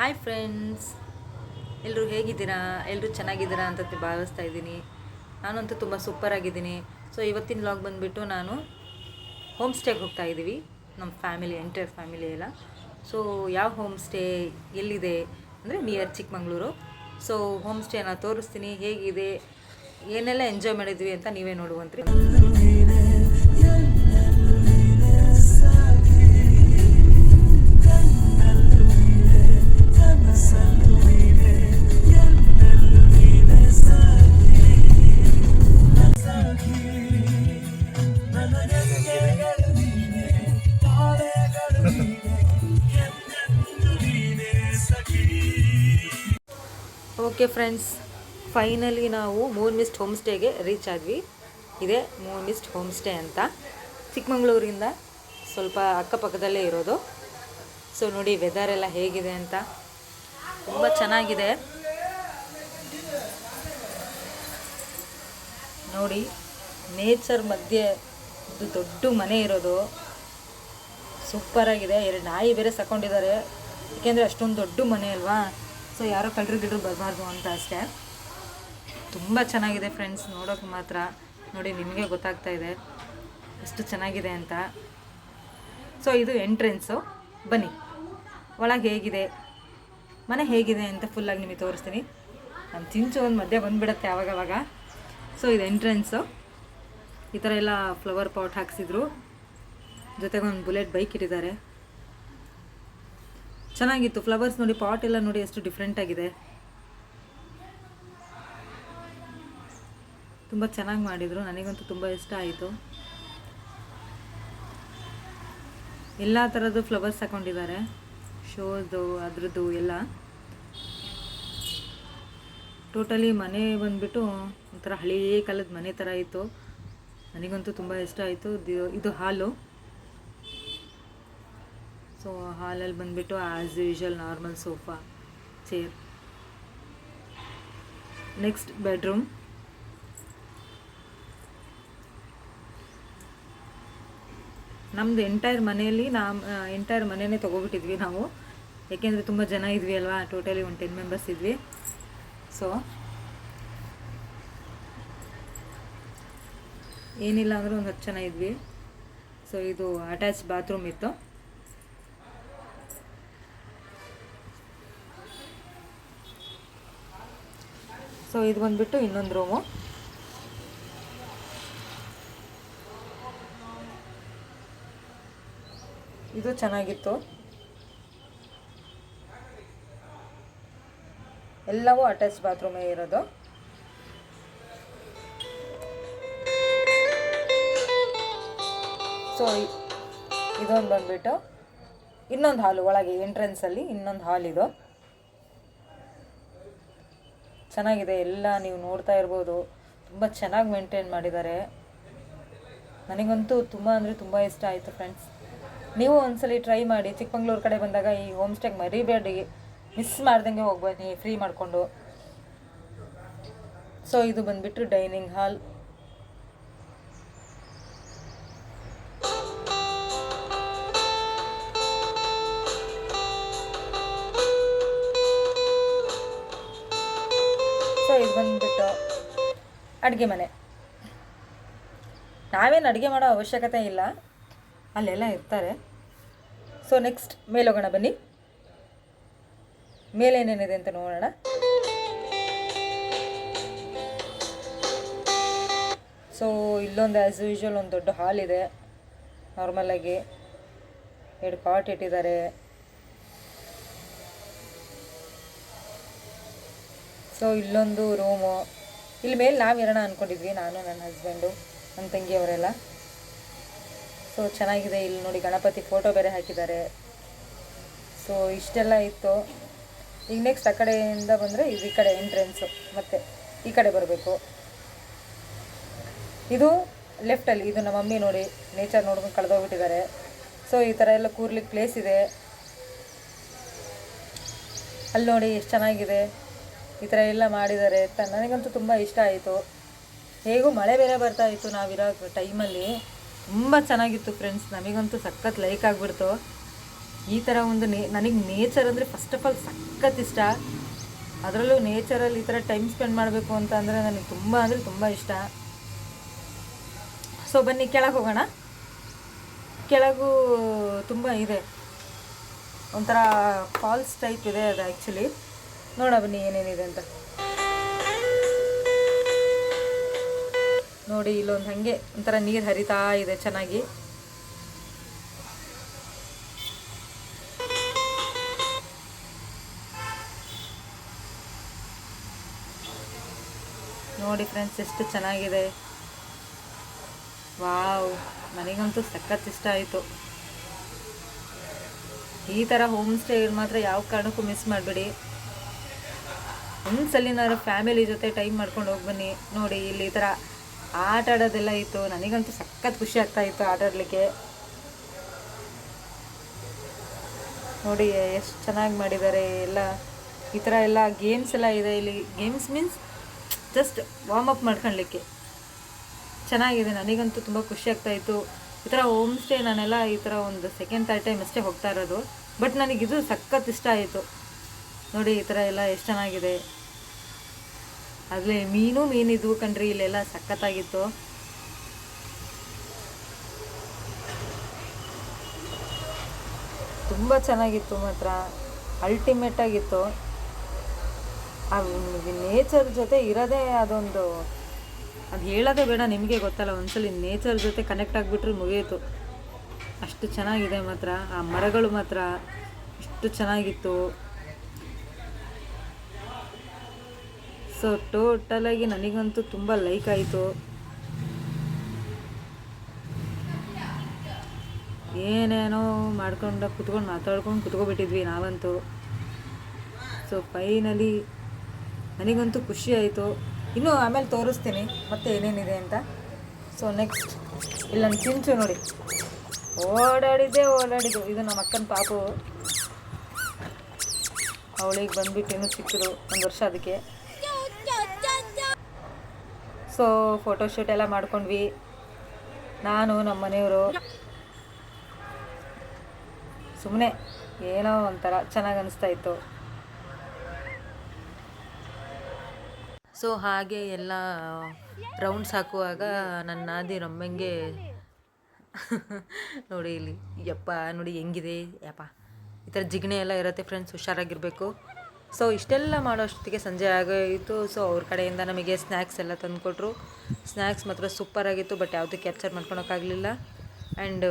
Hi friends, ಎಲ್ಲರೂ ಹೇಗಿದ್ದೀರಾ? ಎಲ್ಲರೂ ಚೆನ್ನಾಗಿದ್ದೀರಾ ಅಂತ ಭಾವಿಸ್ತಾ ಇದ್ದೀನಿ. ನಾನಂತೂ ತುಂಬ ಸೂಪರಾಗಿದ್ದೀನಿ. ಸೊ ಇವತ್ತಿನ ವ್ಲಾಗ್ ಬಂದುಬಿಟ್ಟು ನಾನು ಹೋಮ್ ಸ್ಟೇಗೆ ಹೋಗ್ತಾ ಇದ್ದೀವಿ, ನಮ್ಮ ಫ್ಯಾಮಿಲಿ, ಎಂಟೈರ್ ಫ್ಯಾಮಿಲಿ ಎಲ್ಲ. ಸೊ ಯಾವ ಹೋಮ್ ಸ್ಟೇ ಎಲ್ಲಿದೆ ಅಂದರೆ ನಿಯರ್ ಚಿಕ್ಕಮಂಗ್ಳೂರು. ಸೊ ಹೋಮ್ ಸ್ಟೇನ ತೋರಿಸ್ತೀನಿ, ಹೇಗಿದೆ, ಏನೆಲ್ಲ ಎಂಜಾಯ್ ಮಾಡಿದ್ವಿ ಅಂತ ನೀವೇ ನೋಡುವಂತ್ರಿ. ಓಕೆ ಫ್ರೆಂಡ್ಸ್, ಫೈನಲಿ ನಾವು ಮೂನ್ ಮಿಸ್ಟ್ ಹೋಮ್ ಸ್ಟೇಗೆ ರೀಚ್ ಆದ್ವಿ. ಇದೆ ಮೂನ್ ಮಿಸ್ಟ್ ಹೋಮ್ ಸ್ಟೇ ಅಂತ, ಚಿಕ್ಕಮಂಗ್ಳೂರಿಂದ ಸ್ವಲ್ಪ ಅಕ್ಕಪಕ್ಕದಲ್ಲೇ ಇರೋದು. ಸೊ ನೋಡಿ ವೆದರ್ ಎಲ್ಲ ಹೇಗಿದೆ ಅಂತ, ತುಂಬ ಚೆನ್ನಾಗಿದೆ ನೋಡಿ. ನೇಚರ್ ಮಧ್ಯೆ ಇದು ದೊಡ್ಡ ಮನೆ ಇರೋದು, ಸೂಪರಾಗಿದೆ. 2 ನಾಯಿ ಬೇರೆ ಸಾಕೊಂಡಿದ್ದಾರೆ, ಏಕೆಂದರೆ ಅಷ್ಟೊಂದು ದೊಡ್ಡ ಮನೆ ಅಲ್ವಾ. ಸೊ ಯಾರೋ ಕಳ್ಳರು ಬರಬಾರ್ದು ಅಂತ ಅಷ್ಟೇ. ತುಂಬ ಚೆನ್ನಾಗಿದೆ ಫ್ರೆಂಡ್ಸ್, ನೋಡೋಕೆ ಮಾತ್ರ. ನೋಡಿ ನಿಮಗೆ ಗೊತ್ತಾಗ್ತಾ ಇದೆ ಎಷ್ಟು ಚೆನ್ನಾಗಿದೆ ಅಂತ. ಸೊ ಇದು ಎಂಟ್ರೆನ್ಸು. ಬನ್ನಿ ಒಳಗೆ ಹೇಗಿದೆ, ಮನೆ ಹೇಗಿದೆ ಅಂತ ಫುಲ್ಲಾಗಿ ನಿಮಗೆ ತೋರಿಸ್ತೀನಿ. ನಾನು ಚಿಂಚು ಒಂದು ಮಧ್ಯೆ ಬಂದುಬಿಡುತ್ತೆ ಆವಾಗವಾಗ. ಸೊ ಇದು ಎಂಟ್ರೆನ್ಸು. ಈ ಥರ ಎಲ್ಲ ಫ್ಲವರ್ ಪಾಟ್ ಹಾಕ್ಸಿದ್ರು, ಜೊತೆಗೆ ಒಂದು ಬುಲೆಟ್ ಬೈಕ್ ಇಟ್ಟಿದ್ದಾರೆ. ಚೆನ್ನಾಗಿತ್ತು. ಫ್ಲವರ್ಸ್ ನೋಡಿ, ಪಾಟ್ ಎಲ್ಲ ನೋಡಿ ಎಷ್ಟು ಡಿಫ್ರೆಂಟ್ ಆಗಿದೆ. ತುಂಬ ಚೆನ್ನಾಗಿ ಮಾಡಿದರು, ನನಗಂತೂ ತುಂಬ ಇಷ್ಟ ಆಯಿತು. ಎಲ್ಲ ಥರದ್ದು ಫ್ಲವರ್ಸ್ ಹಾಕೊಂಡಿದ್ದಾರೆ, ಶೋದು ಅದ್ರದ್ದು ಎಲ್ಲ. ಟೋಟಲಿ ಮನೆ ಬಂದುಬಿಟ್ಟು ಒಂಥರ ಹಳೇ ಕಾಲದ ಮನೆ ಥರ ಇತ್ತು. ನನಗಂತೂ ತುಂಬ ಇಷ್ಟ ಆಯಿತು. ಇದು ಹಾಲು. ಸೊ ಹಾಲಲ್ಲಿ ಬಂದುಬಿಟ್ಟು as usual normal sofa, chair. Next bedroom. ನಮ್ಮದು ಎಂಟೈರ್ ಮನೆಯಲ್ಲಿ ಎಂಟೈರ್ ಮನೆಯೇ ತೊಗೊಬಿಟ್ಟಿದ್ವಿ ನಾವು, ಏಕೆಂದರೆ ತುಂಬ ಜನ ಇದ್ವಿ ಅಲ್ವಾ. ಟೋಟಲಿ ಒಂದು 10 ಮೆಂಬರ್ಸ್ ಇದ್ವಿ. ಸೊ ಏನಿಲ್ಲ ಅಂದರೂ ಒಂದು 10 ಜನ ಇದ್ವಿ. ಸೊ ಇದು ಅಟ್ಯಾಚ್ ಬಾತ್ರೂಮ್ ಇತ್ತು. ಸೊ ಇದು ಬಂದುಬಿಟ್ಟು ಇನ್ನೊಂದು ರೂಮು. ಇದು ಚೆನ್ನಾಗಿತ್ತು. ಎಲ್ಲವೂ ಅಟ್ಯಾಚ್ ಬಾತ್ರೂಮೇ ಇರೋದು. ಸೊ ಇದೊಂದು ಬಂದುಬಿಟ್ಟು ಇನ್ನೊಂದು ಹಾಲು. ಒಳಗೆ ಎಂಟ್ರೆನ್ಸಲ್ಲಿ ಇನ್ನೊಂದು ಹಾಲ್ ಇದು. ಚೆನ್ನಾಗಿದೆ, ಎಲ್ಲ ನೀವು ನೋಡ್ತಾ ಇರ್ಬೋದು. ತುಂಬ ಚೆನ್ನಾಗಿ ಮೇಂಟೈನ್ ಮಾಡಿದ್ದಾರೆ. ನನಗಂತೂ ತುಂಬ ಅಂದರೆ ತುಂಬ ಇಷ್ಟ ಆಯಿತು ಫ್ರೆಂಡ್ಸ್. ನೀವು ಒಂದ್ಸಲಿ ಟ್ರೈ ಮಾಡಿ, ಚಿಕ್ಕಮಂಗ್ಳೂರು ಕಡೆ ಬಂದಾಗ ಈ ಹೋಮ್ ಸ್ಟೇಗೆ ಮರಿಬೇಡಿ, ಮಿಸ್ ಮಾಡ್ದಂಗೆ ಹೋಗ್ಬನ್ನಿ ಫ್ರೀ ಮಾಡಿಕೊಂಡು. ಸೊ ಇದು ಬಂದುಬಿಟ್ಟು ಡೈನಿಂಗ್ ಹಾಲ್. ಸೊ ಇದು ಬಂದುಬಿಟ್ಟು ಅಡುಗೆ ಮನೆ. ನಾವೇನು ಅಡುಗೆ ಮಾಡೋ ಅವಶ್ಯಕತೆ ಇಲ್ಲ, ಅಲ್ಲೆಲ್ಲ ಇರ್ತಾರೆ. ಸೊ ನೆಕ್ಸ್ಟ್ ಮೇಲೆ ಹೋಗೋಣ ಬನ್ನಿ, ಮೇಲೇನೇನಿದೆ ಅಂತ ನೋಡೋಣ. ಸೊ ಇಲ್ಲೊಂದು ಆ್ಯಸ್ ಯೂಶುವಲ್ ಒಂದು ದೊಡ್ಡ ಹಾಲ್ ಇದೆ. ನಾರ್ಮಲಾಗಿ 2 ಕಾಟ್ ಇಟ್ಟಿದ್ದಾರೆ. ಸೊ ಇಲ್ಲೊಂದು ರೂಮು. ಇಲ್ಲಿ ಮೇಲೆ ನಾವು ಇರೋಣ ಅಂದ್ಕೊಂಡಿದ್ವಿ, ನಾನು, ನನ್ನ ಹಸ್ಬೆಂಡು, ನನ್ನ ತಂಗಿಯವರೆಲ್ಲ. ಸೊ ಚೆನ್ನಾಗಿದೆ. ಇಲ್ಲಿ ನೋಡಿ ಗಣಪತಿ ಫೋಟೋ ಬೇರೆ ಹಾಕಿದ್ದಾರೆ. ಸೊ ಇಷ್ಟೆಲ್ಲ ಇತ್ತು. ಈಗ ನೆಕ್ಸ್ಟ್ ಆ ಕಡೆಯಿಂದ ಬಂದರೆ ಇದು ಈ ಕಡೆ ಎಂಟ್ರೆನ್ಸು, ಮತ್ತು ಈ ಕಡೆ ಬರಬೇಕು. ಇದು ಲೆಫ್ಟಲ್ಲಿ. ಇದು ನಮ್ಮ ಮಮ್ಮಿ ನೋಡಿ ನೇಚರ್ ನೋಡ್ಕೊಂಡು ಕಳೆದೋಗ್ಬಿಟ್ಟಿದ್ದಾರೆ. ಸೊ ಈ ಥರ ಎಲ್ಲ ಕೂರ್ಲಿಕ್ಕೆ ಪ್ಲೇಸ್ ಇದೆ. ಅಲ್ಲಿ ನೋಡಿ ಎಷ್ಟು ಚೆನ್ನಾಗಿದೆ, ಈ ಥರ ಎಲ್ಲ ಮಾಡಿದ್ದಾರೆ. ನನಗಂತೂ ತುಂಬ ಇಷ್ಟ ಆಯಿತು. ಹೇಗೂ ಮಳೆ ಬೇರೆ ಬರ್ತಾ ಇತ್ತು ನಾವಿರೋ ಟೈಮಲ್ಲಿ. ತುಂಬ ಚೆನ್ನಾಗಿತ್ತು ಫ್ರೆಂಡ್ಸ್, ನಮಗಂತೂ ಸಖತ್ ಲೈಕ್ ಆಗಿಬಿಡ್ತು. ಈ ಥರ ಒಂದು ನನಗೆ ನೇಚರ್ ಅಂದರೆ ಫಸ್ಟ್ ಆಫ್ ಆಲ್ ಸಖತ್ ಇಷ್ಟ. ಅದರಲ್ಲೂ ನೇಚರಲ್ಲಿ ಈ ಥರ ಟೈಮ್ ಸ್ಪೆಂಡ್ ಮಾಡಬೇಕು ಅಂತ ಅಂದರೆ ನನಗೆ ತುಂಬ ಅಂದರೆ ತುಂಬ ಇಷ್ಟ. ಸೊ ಬನ್ನಿ ಕೆಳಗೆ ಹೋಗೋಣ. ಕೆಳಗೂ ತುಂಬ ಇದೆ, ಒಂಥರ ಫಾಲ್ಸ್ ಟೈಪ್ ಇದೆ ಅದು ಆ್ಯಕ್ಚುಲಿ. ನೋಡ ಬನ್ನಿ ಏನೇನಿದೆ ಅಂತ. ನೋಡಿ ಇಲ್ಲೊಂದು ಹಾಗೆ ಒಂಥರ ನೀರು ಹರಿತಾ ಇದೆ ಚೆನ್ನಾಗಿ. ನೋಡಿ ಫ್ರೆಂಡ್ಸ್ ಎಷ್ಟು ಚೆನ್ನಾಗಿದೆ. ವಾವ್, ನನಗಂತೂ ಸಖತ್ ಇಷ್ಟ ಆಯಿತು. ಈ ಥರ ಹೋಮ್ ಸ್ಟೇ ಮಾತ್ರ ಯಾವ ಕಾರಣಕ್ಕೂ ಮಿಸ್ ಮಾಡಬೇಡಿ. ಒಂದ್ಸಲಿನಾದ್ರು ಫ್ಯಾಮಿಲಿ ಜೊತೆ ಟೈಮ್ ಮಾಡ್ಕೊಂಡು ಹೋಗಿ ಬನ್ನಿ. ನೋಡಿ ಇಲ್ಲಿ ಈ ಥರ ಆಟ ಆಡೋದೆಲ್ಲ ಇತ್ತು. ನನಗಂತೂ ಸಖತ್ ಖುಷಿ ಆಗ್ತಾ ಇತ್ತು ಆಟ ಆಡಲಿಕ್ಕೆ. ನೋಡಿ ಎಷ್ಟು ಚೆನ್ನಾಗಿ ಮಾಡಿದ್ದಾರೆ ಎಲ್ಲ. ಈ ಥರ ಎಲ್ಲ ಗೇಮ್ಸ್ ಎಲ್ಲ ಇದೆ ಇಲ್ಲಿ. Games means just warm up ಮಾಡ್ಕೊಳ್ಳಿಕ್ಕೆ ಚೆನ್ನಾಗಿದೆ. ನನಗಂತೂ ತುಂಬ ಖುಷಿ ಆಗ್ತಾಯಿತ್ತು. ಈ ಥರ ಹೋಮ್ ಸ್ಟೇ ನಾನೆಲ್ಲ ಈ ಥರ ಒಂದು ಸೆಕೆಂಡ್ ಥರ್ಡ್ ಟೈಮ್ ಅಷ್ಟೇ ಹೋಗ್ತಾ ಇರೋದು. ಬಟ್ ನನಗಿದು ಸಖತ್ ಇಷ್ಟ ಆಯಿತು. ನೋಡಿ ಈ ಥರ ಎಲ್ಲ ಎಷ್ಟು ಚೆನ್ನಾಗಿದೆ. ಆಗಲೇ ಮೀನಿದ್ವು ಕಣ್ರಿ ಇಲ್ಲೆಲ್ಲ, ಸಖತ್ತಾಗಿತ್ತು. ತುಂಬ ಚೆನ್ನಾಗಿತ್ತು ಮಾತ್ರ, ಅಲ್ಟಿಮೇಟ್ ಆಗಿತ್ತು. ಆ ನೇಚರ್ ಜೊತೆ ಇರೋದೇ ಅದೊಂದು, ಅದು ಹೇಳೋದೇ ಬೇಡ, ನಿಮಗೆ ಗೊತ್ತಲ್ಲ. ಒಂದ್ಸಲಿ ನೇಚರ್ ಜೊತೆ ಕನೆಕ್ಟ್ ಆಗಿಬಿಟ್ರೆ ಮುಗಿಯಿತು. ಅಷ್ಟು ಚೆನ್ನಾಗಿದೆ ಮಾತ್ರ. ಆ ಮರಗಳು ಮಾತ್ರ ಎಷ್ಟು ಚೆನ್ನಾಗಿತ್ತು. ಸೊ ಟೋಟಲಾಗಿ ನನಗಂತೂ ತುಂಬ ಲೈಕ್ ಆಯಿತು. ಏನೇನೋ ಮಾಡ್ಕೊಂಡು ಮಾತಾಡ್ಕೊಂಡು ಕುತ್ಕೊಬಿಟ್ಟಿದ್ವಿ ನಾವಂತೂ. ಸೊ ಫೈನಲಿ ನನಗಂತೂ ಖುಷಿ ಆಯಿತು. ಇನ್ನೂ ಆಮೇಲೆ ತೋರಿಸ್ತೀನಿ ಮತ್ತೆ ಏನೇನಿದೆ ಅಂತ. ಸೊ ನೆಕ್ಸ್ಟ್ ಇಲ್ಲಿ ನನ್ನ ಚಿಂಚು ನೋಡಿ, ಓಡಾಡಿದ್ದು. ಇದು ನಮ್ಮ ಅಕ್ಕನ ಪಾಪು. ಅವಳಿಗೆ ಬಂದ್ಬಿಟ್ಟು ಇನ್ನೂ ಚಿಕ್ಕದು, 1 ವರ್ಷ ಅದಕ್ಕೆ. ಸೊ ಫೋಟೋಶೂಟ್ ಎಲ್ಲ ಮಾಡ್ಕೊಂಡ್ವಿ ನಾನು ನಮ್ಮ ಮನೆಯವರು. ಸುಮ್ಮನೆ ಏನೋ ಒಂಥರ ಚೆನ್ನಾಗಿ ಅನಿಸ್ತಾ ಇತ್ತು. ಸೊ ಹಾಗೆ ಎಲ್ಲ ರೌಂಡ್ಸ್ ಹಾಕುವಾಗ ನನ್ನ ನಾದಿ ರೊಮ್ಮಂಗೆ ನೋಡಿ ಇಲ್ಲಿ, ಯಪ್ಪ ನೋಡಿ ಹೆಂಗಿದೆ ಯಪ್ಪ. ಈ ಥರ ಜಿಗಣೆ ಎಲ್ಲ ಇರುತ್ತೆ ಫ್ರೆಂಡ್ಸ್, ಹುಷಾರಾಗಿರಬೇಕು. ಸೊ ಇಷ್ಟೆಲ್ಲ ಮಾಡೋಷ್ಟೊತ್ತಿಗೆ ಸಂಜೆ ಆಗೋಯಿತು. ಸೊ ಅವ್ರ ಕಡೆಯಿಂದ ನಮಗೆ ಸ್ನ್ಯಾಕ್ಸ್ ಎಲ್ಲ ತಂದುಕೊಟ್ರು. ಸ್ನ್ಯಾಕ್ಸ್ ಮಾತ್ರ ಸೂಪರಾಗಿತ್ತು. ಬಟ್ ಯಾವುದೂ ಕ್ಯಾಪ್ಚರ್ ಮಾಡ್ಕೊಳಕ್ಕಾಗಲಿಲ್ಲ. ಆ್ಯಂಡ್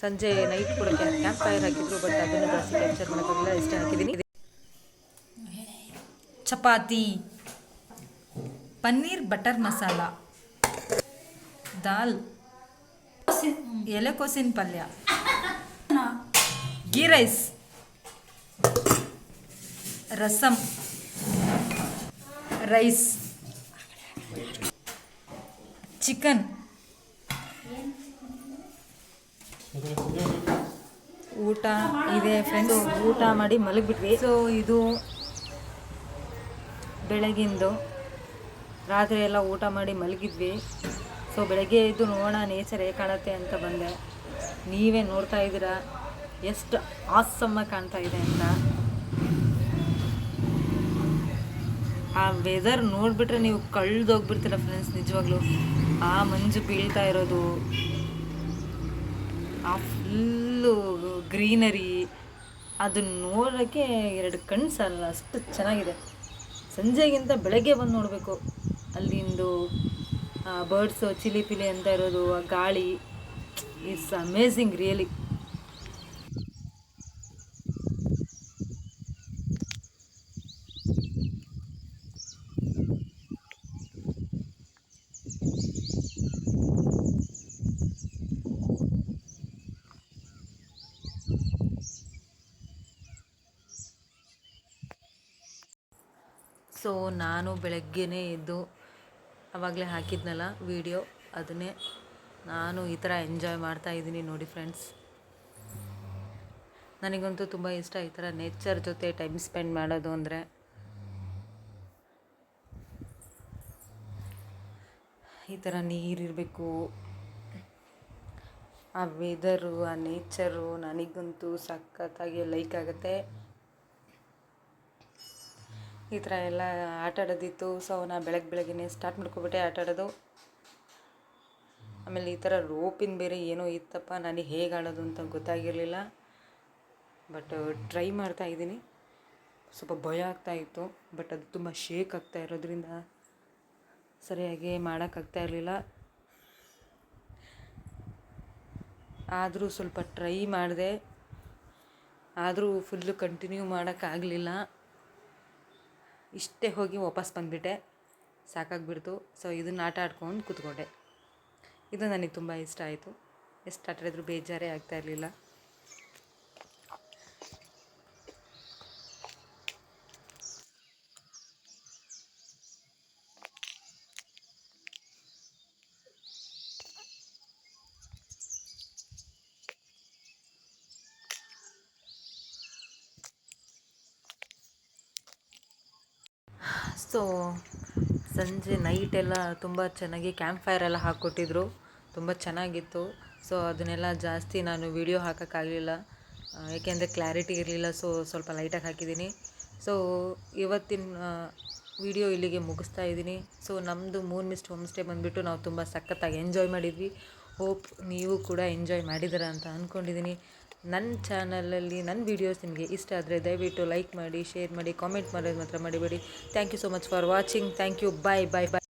ಸಂಜೆ ನೈಟ್ ಕೂಡ ಕ್ಯಾಂಪ್ ಫೈರ್ ಹಾಕಿದ್ರು. ಬಟ್ ಅದನ್ನು ಜಾಸ್ತಿ ಕ್ಯಾಪ್ಚರ್ ಮಾಡೋಕ್ಕಾಗಲಿಲ್ಲ. ಇಷ್ಟೇ ಹಾಕಿದ್ದೀನಿ. ಚಪಾತಿ, ಪನ್ನೀರ್ ಬಟರ್ ಮಸಾಲ, ದಾಲ್, ಎಲೆಕೋಸಿನ ಪಲ್ಯ, ghee rice, rasam, rice, chicken, ಊಟ ಇದೆ ಫ್ರೆಂಡ್ಸ್. ಊಟ ಮಾಡಿ ಮಲಗಿಬಿಟ್ವಿ. ಸೊ ಇದು ಬೆಳಗಿಂದು. ರಾತ್ರಿ ಎಲ್ಲ ಊಟ ಮಾಡಿ ಮಲಗಿದ್ವಿ. ಸೊ ಬೆಳಗ್ಗೆ ಎದ್ದು ನೋಡೋಣ ನೇಚರ್ ಹೇಗೆ ಕಾಣುತ್ತೆ ಅಂತ ಬಂದೆ. ನೀವೇ ನೋಡ್ತಾ ಇದ್ದೀರಾ ಎಷ್ಟು ಆಸಮ್ಮಾಗಿ ಕಾಣ್ತಾ ಇದೆ ಅಂತ. ಆ ವೆದರ್ ನೋಡಿಬಿಟ್ರೆ ನೀವು ಕಳೆದೋಗ್ಬಿಡ್ತೀರ ಫ್ರೆಂಡ್ಸ್, ನಿಜವಾಗ್ಲೂ. ಆ ಮಂಜು ಬೀಳ್ತಾ ಇರೋದು, ಆ ಫುಲ್ಲು ಗ್ರೀನರಿ, ಅದನ್ನ ನೋಡೋಕ್ಕೆ 2 ಕಣ್ಣು ಸಾಲಲ್ಲ, ಅಷ್ಟು ಚೆನ್ನಾಗಿದೆ. ಸಂಜೆಗಿಂತ ಬೆಳಗ್ಗೆ ಬಂದು ನೋಡಬೇಕು. ಅಲ್ಲಿಂದು ಬರ್ಡ್ಸು ಚಿಲಿ ಪಿಲಿ ಅಂತ ಇರೋದು, ಆ ಗಾಳಿ, ಇಟ್ಸ್ ಅಮೇಝಿಂಗ್ ರಿಯಲಿ. ಸೊ ನಾನು ಬೆಳಗ್ಗೆನೇ ಎದ್ದು ಆವಾಗಲೇ ಹಾಕಿದ್ನಲ್ಲ ವಿಡಿಯೋ, ಅದನ್ನೇ ನಾನು ಈ ಥರ ಎಂಜಾಯ್ ಮಾಡ್ತಾಯಿದ್ದೀನಿ ನೋಡಿ ಫ್ರೆಂಡ್ಸ್. ನನಗಂತೂ ತುಂಬ ಇಷ್ಟ ಈ ಥರ ನೇಚರ್ ಜೊತೆ ಟೈಮ್ ಸ್ಪೆಂಡ್ ಮಾಡೋದು ಅಂದರೆ. ಈ ಥರ ನೀರಿರಬೇಕು, ಆ ವೆದರು, ಆ ನೇಚರು ನನಗಂತೂ ಸಖತ್ತಾಗಿ ಲೈಕ್ ಆಗುತ್ತೆ. ಈ ಥರ ಎಲ್ಲ ಆಟ ಆಡೋದಿತ್ತು. ಸೊ ನಾ ಬೆಳಗ್ಗೆನೇ ಸ್ಟಾರ್ಟ್ ಮಾಡ್ಕೊಬಿಟ್ಟೆ ಆಟ ಆಡೋದು. ಆಮೇಲೆ ಈ ಥರ ರೋಪಿನ ಬೇರೆ ಏನೋ ಇತ್ತಪ್ಪ, ನನಗೆ ಹೇಗೆ ಆಡೋದು ಅಂತ ಗೊತ್ತಾಗಿರಲಿಲ್ಲ. ಬಟ್ ಟ್ರೈ ಮಾಡ್ತಾಯಿದ್ದೀನಿ. ಸ್ವಲ್ಪ ಭಯ ಆಗ್ತಾಯಿತ್ತು, ಬಟ್ ಅದು ತುಂಬ ಶೇಕ್ ಆಗ್ತಾ ಇರೋದ್ರಿಂದ ಸರಿಯಾಗಿ ಮಾಡೋಕ್ಕಾಗ್ತಾ ಇರಲಿಲ್ಲ. ಆದರೂ ಸ್ವಲ್ಪ ಟ್ರೈ ಮಾಡಿದೆ, ಆದರೂ ಫುಲ್ಲು ಕಂಟಿನ್ಯೂ ಮಾಡೋಕ್ಕಾಗಲಿಲ್ಲ. ಇಷ್ಟೇ ಹೋಗಿ ವಾಪಸ್ ಬಂದುಬಿಟ್ಟೆ, ಸಾಕಾಗಿಬಿಡ್ತು. ಸೊ ಇದನ್ನು ಆಟ ಆಡ್ಕೊಂಡು ಕೂತ್ಕೊಂಡೆ. ಇದು ನನಗೆ ತುಂಬ ಇಷ್ಟ ಆಯಿತು. ಎಷ್ಟು ಆಟ ಆಡಿದ್ರೂ ಬೇಜಾರೇ ಆಗ್ತಾ ಇರಲಿಲ್ಲ. ಸೊ ಸಂಜೆ ನೈಟೆಲ್ಲ ತುಂಬ ಚೆನ್ನಾಗಿ ಕ್ಯಾಂಪ್ ಫೈರ್ ಎಲ್ಲ ಹಾಕ್ಕೊಟ್ಟಿದ್ರು, ತುಂಬ ಚೆನ್ನಾಗಿತ್ತು. ಸೊ ಅದನ್ನೆಲ್ಲ ಜಾಸ್ತಿ ನಾನು ವಿಡಿಯೋ ಹಾಕೋಕ್ಕಾಗಲಿಲ್ಲ, ಏಕೆಂದರೆ ಕ್ಲಾರಿಟಿ ಇರಲಿಲ್ಲ. ಸೊ ಸ್ವಲ್ಪ ಲೈಟಾಗಿ ಹಾಕಿದ್ದೀನಿ. ಸೊ ಇವತ್ತಿನ ವಿಡಿಯೋ ಇಲ್ಲಿಗೆ ಮುಗಿಸ್ತಾ ಇದ್ದೀನಿ. ಸೊ ನಮ್ಮದು ಮೂನ್ ಮಿಸ್ಟ್ ಹೋಮ್ ಸ್ಟೇ ಬಂದುಬಿಟ್ಟು ನಾವು ತುಂಬ ಸಖತ್ತಾಗಿ ಎಂಜಾಯ್ ಮಾಡಿದ್ವಿ. ಹೋಪ್ ನೀವು ಕೂಡ ಎಂಜಾಯ್ ಮಾಡಿದ್ದೀರ ಅಂತ ಅಂದ್ಕೊಂಡಿದ್ದೀನಿ. ನನ್ನ ಚಾನಲಲ್ಲಿ ನನ್ನ ವೀಡಿಯೋಸ್ ನಿಮಗೆ ಇಷ್ಟ ಆದರೆ ದಯವಿಟ್ಟು ಲೈಕ್ ಮಾಡಿ, ಶೇರ್ ಮಾಡಿ, ಕಾಮೆಂಟ್ ಮಾಡೋದು ಮಾತ್ರ ಮರಿಬೇಡಿ. Thank you so much for watching. Thank you. Bye bye bye.